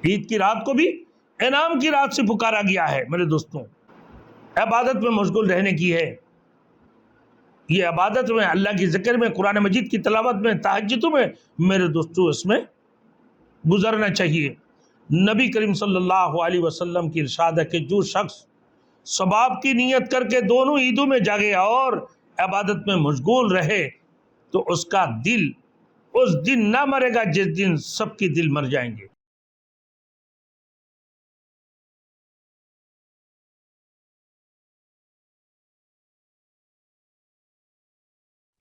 عید کی رات کو بھی انعام کی رات سے پکارا گیا ہے میرے دوستوں۔ عبادت میں مشغول رہنے کی ہے، یہ عبادت میں، اللہ کی ذکر میں، قرآن مجید کی تلاوت میں، تہجدوں میں میرے دوستوں اس میں گزرنا چاہیے۔ نبی کریم صلی اللہ علیہ وسلم کی ارشاد ہے کہ جو شخص ثواب کی نیت کر کے دونوں عیدوں میں جاگے اور عبادت میں مشغول رہے تو اس کا دل اس دن نہ مرے گا جس دن سب کے دل مر جائیں گے۔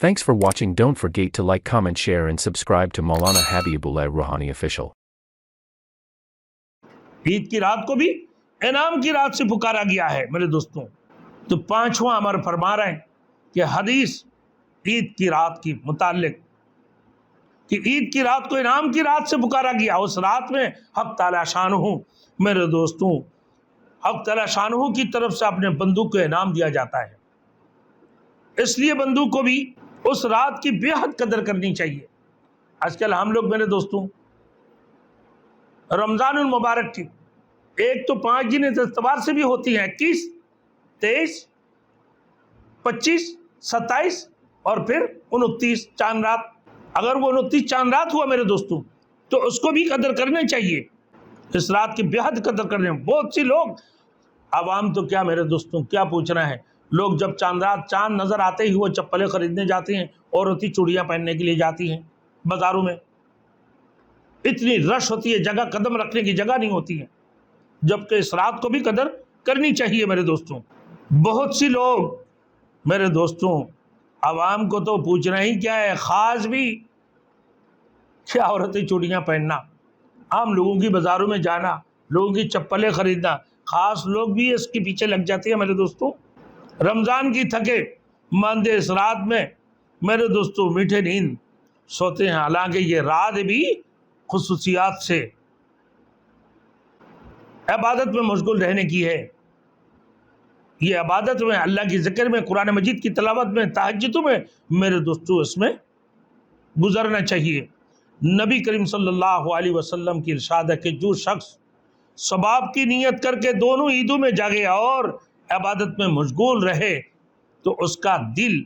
Thanks for watching. Don't forget to like, comment, share and subscribe to Maulana Habibullah Rouhani Official. عید کی رات کو بھی انعام کی رات سے پکارا گیا ہے میرے دوستوں۔ تو پانچواں امر فرما رہے ہیں کہ حدیث عید کی رات کی متعلق کہ عید کی رات کو انعام کی رات سے پکارا گیا۔ اس رات میں حق تعالی شانہ میرے دوستوں، حق تعالی شانہ کی طرف سے اپنے بندوں کو انعام دیا جاتا ہے، اس لیے بندوں کو بھی اس رات کی بے حد قدر کرنی چاہیے۔ آج کل ہم لوگ میرے دوستوں رمضان المبارک کی ایک تو 5 دن اتوار سے بھی ہوتی ہیں، 21، 23، 25، 27 اور پھر 29 چاند رات۔ اگر وہ 29 چاند رات ہوا میرے دوستوں تو اس کو بھی قدر کرنا چاہیے، اس رات کی بے حد قدر کرنے۔ بہت سی لوگ عوام تو کیا میرے دوستوں کیا پوچھنا ہے، لوگ جب چاند رات چاند نظر آتے ہی وہ چپلیں خریدنے جاتے ہیں، عورتیں چوڑیاں پہننے کے لیے جاتی ہیں بازاروں میں، اتنی رش ہوتی ہے، جگہ قدم رکھنے کی جگہ نہیں ہوتی ہے، جبکہ اس رات کو بھی قدر کرنی چاہیے میرے دوستوں۔ بہت سی لوگ میرے دوستوں عوام کو تو پوچھنا ہی کیا ہے، خاص بھی کیا عورتیں چوڑیاں پہننا، عام لوگوں کی بازاروں میں جانا، لوگوں کی چپلیں خریدنا، خاص لوگ بھی اس کے پیچھے لگ جاتے ہیں میرے دوستوں۔ رمضان کی تھکے ماندے اس رات میں میرے دوستوں میٹھے نیند سوتے ہیں، حالانکہ یہ رات بھی خصوصیات سے عبادت میں مشغول رہنے کی ہے، یہ عبادت میں، اللہ کی ذکر میں، قرآن مجید کی تلاوت میں، تہجدوں میں میرے دوستوں اس میں گزرنا چاہیے۔ نبی کریم صلی اللہ علیہ وسلم کی ارشاد ہے کہ جو شخص ثواب کی نیت کر کے دونوں عیدوں میں جاگے اور عبادت میں مشغول رہے تو اس کا دل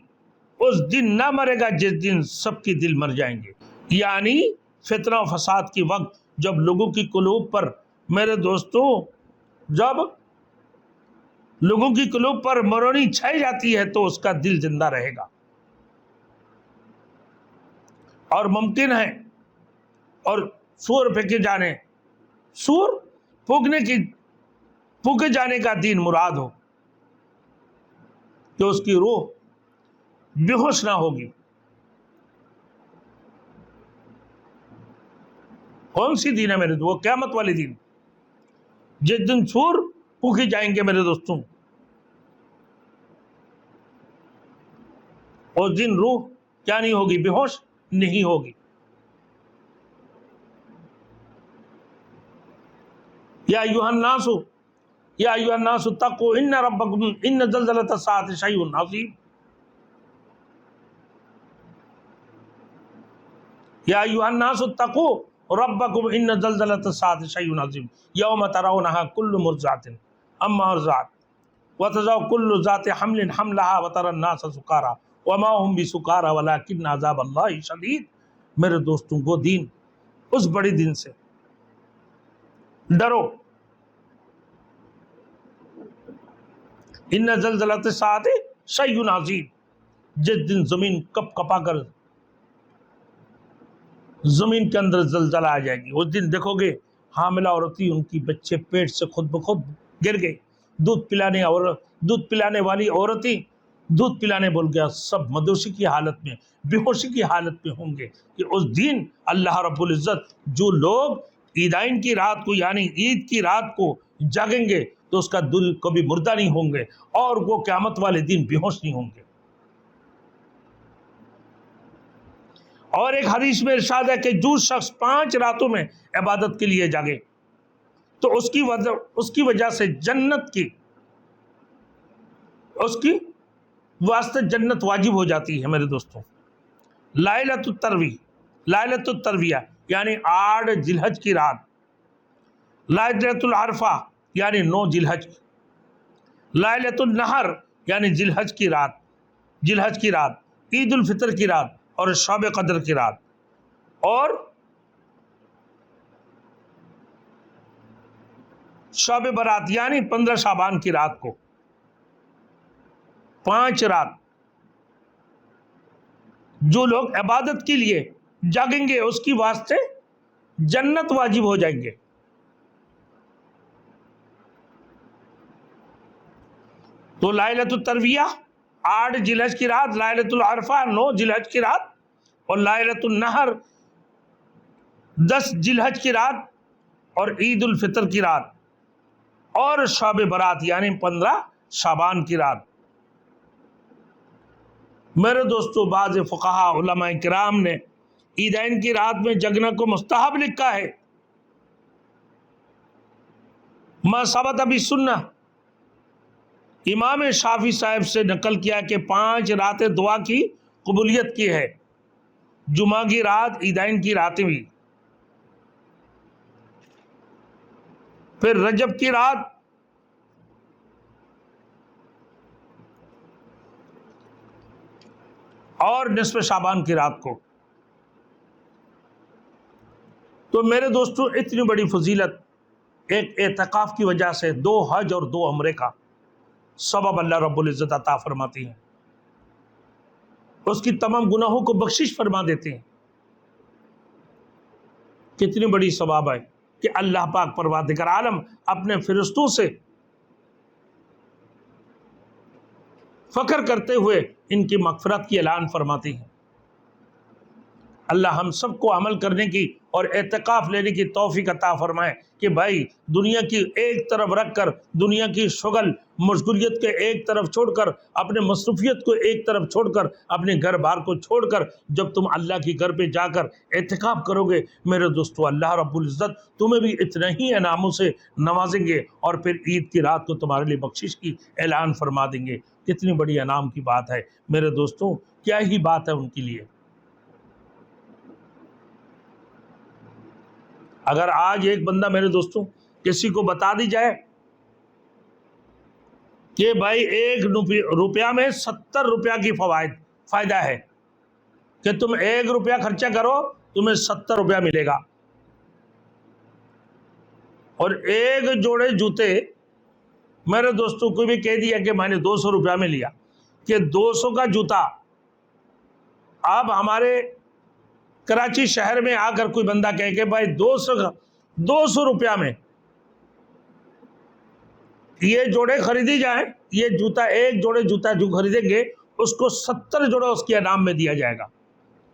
اس دن نہ مرے گا جس دن سب کے دل مر جائیں گے۔ یعنی فتنہ و فساد کی وقت جب لوگوں کی قلوب پر میرے دوستوں جب لوگوں کی قلوب پر مرونی چھائی جاتی ہے تو اس کا دل زندہ رہے گا، اور ممکن ہے اور سور پھینکے جانے، سور پھونکے جانے کا دین مراد ہو کہ اس کی روح بے ہوش نہ ہوگی۔ کون سی دین ہے میرے دوست؟ وہ قیامت والی دین، جس دن سور پھونکے جائیں گے میرے دوستوں، اس دن روح کیا نہیں ہوگی؟ بے ہوش نہیں ہوگی۔ یا ایھا الناس اتقوا ان ربکم ان زلزلۃ الساعۃ شیء عظیم۔ یا ایھا الناس اتقوا ربکم ان زلزلۃ الساعۃ شیء عظیم یوم ترونها کل مرضعۃ عما ارضعت وتضع كل ذات حمل حملها وترى الناس سکارى وما هم بسکارى ولكن عذاب اللہ شدید۔ میرے دوستوں وہ دین، اس بڑے دن سے ڈرو۔ ان زلزلۃ الساعۃ شیء عظیم، جس دن زمین کپ کپا کر زمین کے اندر زلزلہ آ جائے گی، اس دن دیکھو گے حاملہ عورتیں ان کی بچے پیٹ سے خود بخود گر گئے، دودھ پلانے والی عورتیں دودھ پلانے بول گیا، سب مدوشی کی حالت میں، بے ہوشی کی حالت میں ہوں گے کہ اس دن اللہ رب العزت جو لوگ عیدین کی رات کو یعنی عید کی رات کو جاگیں گے تو اس کا دل کبھی مردہ نہیں ہوں گے اور وہ قیامت والے دن بے ہوش نہیں ہوں گے۔ اور ایک حدیث میں ارشاد ہے کہ جو شخص 5 راتوں میں عبادت کے لیے جاگے تو اس کی وجہ سے جنت کی اس کی واسطے جنت واجب ہو جاتی ہے میرے دوستوں۔ لائلۃ الترویہ یعنی 8 ذی الحج کی رات लाइलतुल अरफा यानी 9 जिलहज, लाइलतुल नहर यानी जिलहज की रात, ईद उल फितर की रात और शब कदर की रात, और शब बरात यानी 15 शाबान की रात को। 5 रात जो लोग इबादत के लिए जागेंगे उसकी वास्ते जन्नत वाजिब हो जाएंगे। तो लाइलतुल तरविया 8 जिलहज की रात, लाइलतुल अरफा 9 जिलहज की रात, और लाइलतुल नहर 10 जिलहज की रात, और ईद उल फितर की रात, और शब बरात यानी 15 शाबान की रात। मेरे दोस्तों, बाज़ फ़ुक़हा उलमा किराम ने ईदैन की रात में जगने को मुस्तहब लिखा है। मा सबत अभी सुन्ना, इमाम शाफी साहब से नकल किया कि 5 रातें दुआ की कबूलियत की है, जुमा की रात, ईदैन की रातें भी, फिर रजब की रात, और निस्फ़ शाबान की रात को। तो मेरे दोस्तों, इतनी बड़ी फजीलत एक एतकाफ़ की वजह से 2 हज और 2 उम्रे का सबब अल्लाह रब्बुल इज़्ज़त अता फरमाती हैं, उसकी तमाम गुनाहों को बख्शिश फरमा देते हैं। कितनी बड़ी सवाब है कि अल्लाह पाक परवरदिगार आलम अपने फरिश्तों से फ़ख्र करते हुए इनकी मग़फ़िरत की ऐलान फरमाती हैं। अल्लाह हम सबको अमल करने की और एतकाफ़ लेने की तौफ़ीक़ अता फ़रमाए कि भाई दुनिया की एक तरफ रख कर, दुनिया की शुगल मशगूलियत के एक तरफ छोड़कर, अपने मसरूफ़ियत को एक तरफ छोड़कर, अपने घर बार को छोड़कर जब तुम अल्लाह की घर पे जाकर एतकाफ़ करोगे, मेरे दोस्तों, अल्लाह रब्बुल इज़्ज़त तुम्हें भी इतने ही इनामों से नवाजेंगे और फिर ईद की रात को तुम्हारे लिए बख्शिश की ऐलान फरमा देंगे। कितनी बड़ी इनाम की बात है मेरे दोस्तों, क्या ही बात है उनके लिए। अगर आज एक बंदा मेरे दोस्तों किसी को बता दी जाए कि भाई 1 रुपया में 70 रुपया की फ़ायदा है, कि तुम 1 रुपया खर्चा करो तुम्हें 70 रुपया मिलेगा, और 1 जोड़े जूते मेरे दोस्तों को भी कह दिया कि मैंने 200 रुपया में लिया, कि 200 का जूता अब हमारे कराची शहर में आकर कोई बंदा कहे कि भाई 200 रुपया में ये जोड़े खरीदी जाए, ये जूता 1 जोड़े जूता जो खरीदेंगे उसको 70 जोड़े उसके इनाम में दिया जाएगा।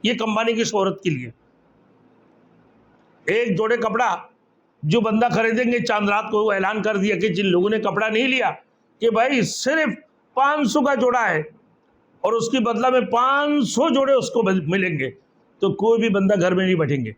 ये कंबानी की शोहरत के लिए 1 जोड़े कपड़ा जो बंदा खरीदेंगे, चांद रात को वो ऐलान कर दिया कि जिन लोगों ने कपड़ा नहीं लिया कि भाई सिर्फ 500 का जोड़ा है और उसके बदला में 500 जोड़े उसको मिलेंगे, तो कोई भी बंदा घर में नहीं बैठेंगे।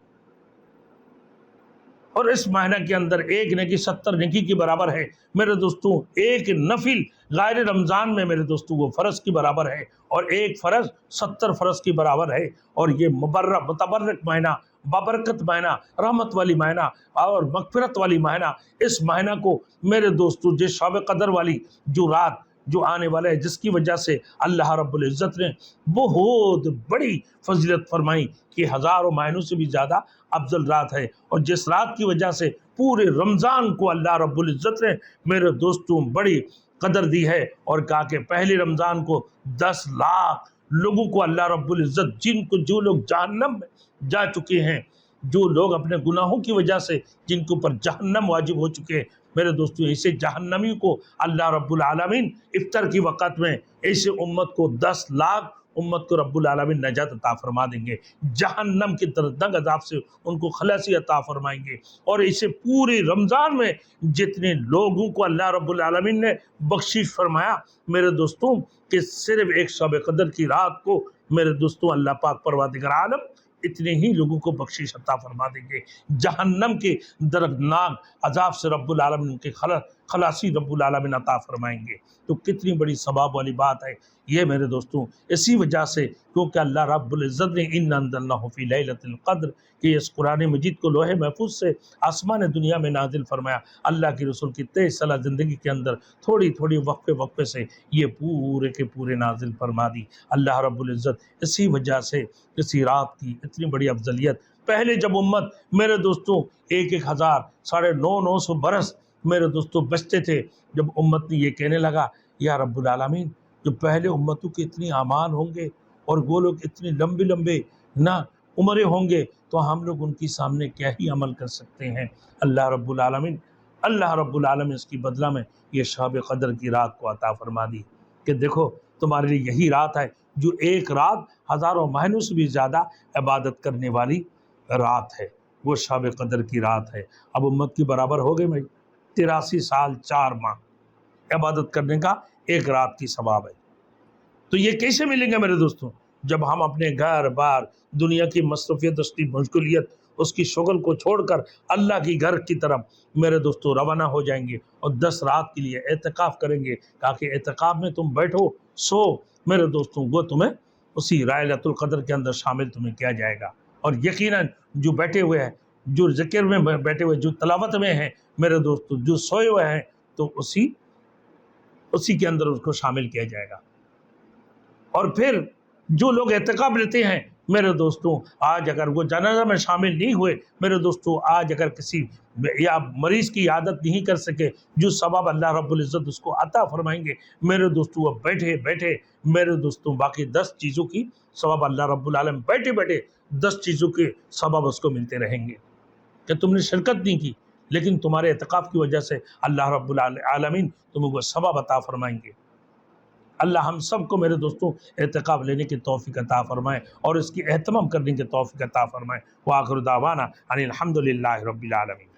और इस महीना के अंदर 1 नेकी 70 नेकी के बराबर है मेरे दोस्तों। 1 नफिल गैर रमज़ान में मेरे दोस्तों वो फ़र्ज़ की बराबर है, और 1 फ़र्ज़ 70 फ़र्ज़ की बराबर है। और ये मुतबर्रक महीना, बाबरकत महीना, रहमत वाली महीना और मग़फ़िरत वाली महीना, इस महीना को मेरे दोस्तों जिस शब कदर वाली जो रात जो आने वाला है, जिसकी वजह से अल्लाह रब्बुल इज़्ज़त ने बहुत बड़ी फजीलत फरमाई कि हज़ारों महीनों से भी ज़्यादा अफजल रात है, और जिस रात की वजह से पूरे रमज़ान को अल्लाह रब्बुल इज़्ज़त ने मेरे दोस्तों बड़ी कदर दी है, और कहा कि पहले रमज़ान को 10 लाख लोगों को अल्लाह रब्बुल इज़्ज़त, जो लोग जहन्नम में जा चुके हैं, जो लोग अपने गुनाहों की वजह से जिनके ऊपर जहन्नम वाजिब हो चुके हैं, मेरे दोस्तों ऐसे जहन्नमी को अल्लाह रब्बुल आलमीन इफ्तार की वक़्त में ऐसे उम्मत को 10 लाख उम्मत को रब्बुल आलमीन नजात अता फरमा देंगे, जहन्नम की दर्दनाक अज़ाब से उनको खलासी अता फरमाएंगे। और इसे पूरे रमज़ान में जितने लोगों को अल्लाह रब्बुल आलमीन ने बख्शिश फरमाया मेरे दोस्तों, कि सिर्फ एक शब कदर की रात को मेरे दोस्तों अल्लाह पाक परवरदिगार आलम इतने ही लोगों को बख्शिश अता फरमा देंगे। जहन्नम के दर्दनाक अज़ाब से रब्बुल आलमीन उनके खलासी रब्बुल आलमीन अता फरमाएंगे। तो कितनी बड़ी सवाब वाली बात है ये मेरे दोस्तों। इसी वजह से क्योंकि अल्लाह रब्बुल इज़्ज़त ने इन्ना अंज़लनाहु फ़ी लैलतिल क़द्र कि इस कुरान मजीद को लोहे महफूज से आसमान दुनिया में नाजिल फरमाया। अल्लाह के रसूल की 23 साल ज़िंदगी के अंदर थोड़ी थोड़ी वक्फे वक्फे से ये पूरे के पूरे नाजिल फरमा दी अल्लाह रब्बुल इज़्ज़त। इसी वजह से इसी रात की इतनी बड़ी अफजलियत। पहले जब उम्मत मेरे दोस्तों 1,000 950 बरस मेरे दोस्तों बचते थे, जब उम्मत ने ये कहने लगा या रब्बुल आलमीन जो पहले उम्मतों के इतनी आमाल होंगे और वो लोग इतने लंबे लंबे ना उम्रें होंगे तो हम लोग उनके सामने क्या ही अमल कर सकते हैं। अल्लाह रब्बुल आलमीन इसकी बदला में ये शब क़द्र की रात को अता फरमा दी कि देखो तुम्हारे लिए यही रात है जो एक रात हज़ारों महीनों से भी ज़्यादा इबादत करने वाली रात है, वो शब क़द्र की रात है। अब उम्मत की बराबर हो गई भाई 83 साल 4 माह इबादत करने का एक रात की सवाब है। तो ये कैसे मिलेंगे मेरे दोस्तों? जब हम अपने घर बार दुनिया की मसरूफियत उसकी मशगूलियत उसकी शुगल को छोड़कर अल्लाह की घर की तरफ मेरे दोस्तों रवाना हो जाएंगे और 10 रात के लिए एतकाफ़ करेंगे ताकि एतकाफ़ में तुम बैठो सो मेरे दोस्तों वो तुम्हें उसी लैलतुल क़द्र के अंदर शामिल तुम्हें किया जाएगा। और यकीनन जो बैठे हुए हैं, जो ज़िक्र में बैठे हुए, जो तलावत में हैं मेरे दोस्तों, जो सोए हुए हैं तो उसी के अंदर उसको शामिल किया जाएगा। और फिर जो लोग एतकाफ़ लेते हैं मेरे दोस्तों, आज अगर वो जनाजा में शामिल नहीं हुए मेरे दोस्तों, आज अगर किसी या मरीज़ की इयादत नहीं कर सके, जो सवाब अल्लाह रब्बुल इज़्ज़त उसको अता फरमाएंगे मेरे दोस्तों, वो बैठे बैठे मेरे दोस्तों बाकी 10 चीज़ों की सवाब अल्लाह रब्बुल आलमीन बैठे बैठे 10 चीज़ों के सवाब उसको मिलते रहेंगे कि तुमने शिरकत नहीं की लेकिन तुम्हारे एतकाफ़ की वजह से अल्लाह रब्बुल आलमीन तुम्हें वो सवाब अता फरमाएंगे। अल्लाह हम सब को मेरे दोस्तों एतकाफ़ लेने की तौफ़ीक़ अता फ़रमाए और इसकी एहतमाम करने की तौफ़ीक़ अता फ़रमाए। व आखिर दावाना अनिल हम्दुलिल्लाहि रब्बिल आलमीन।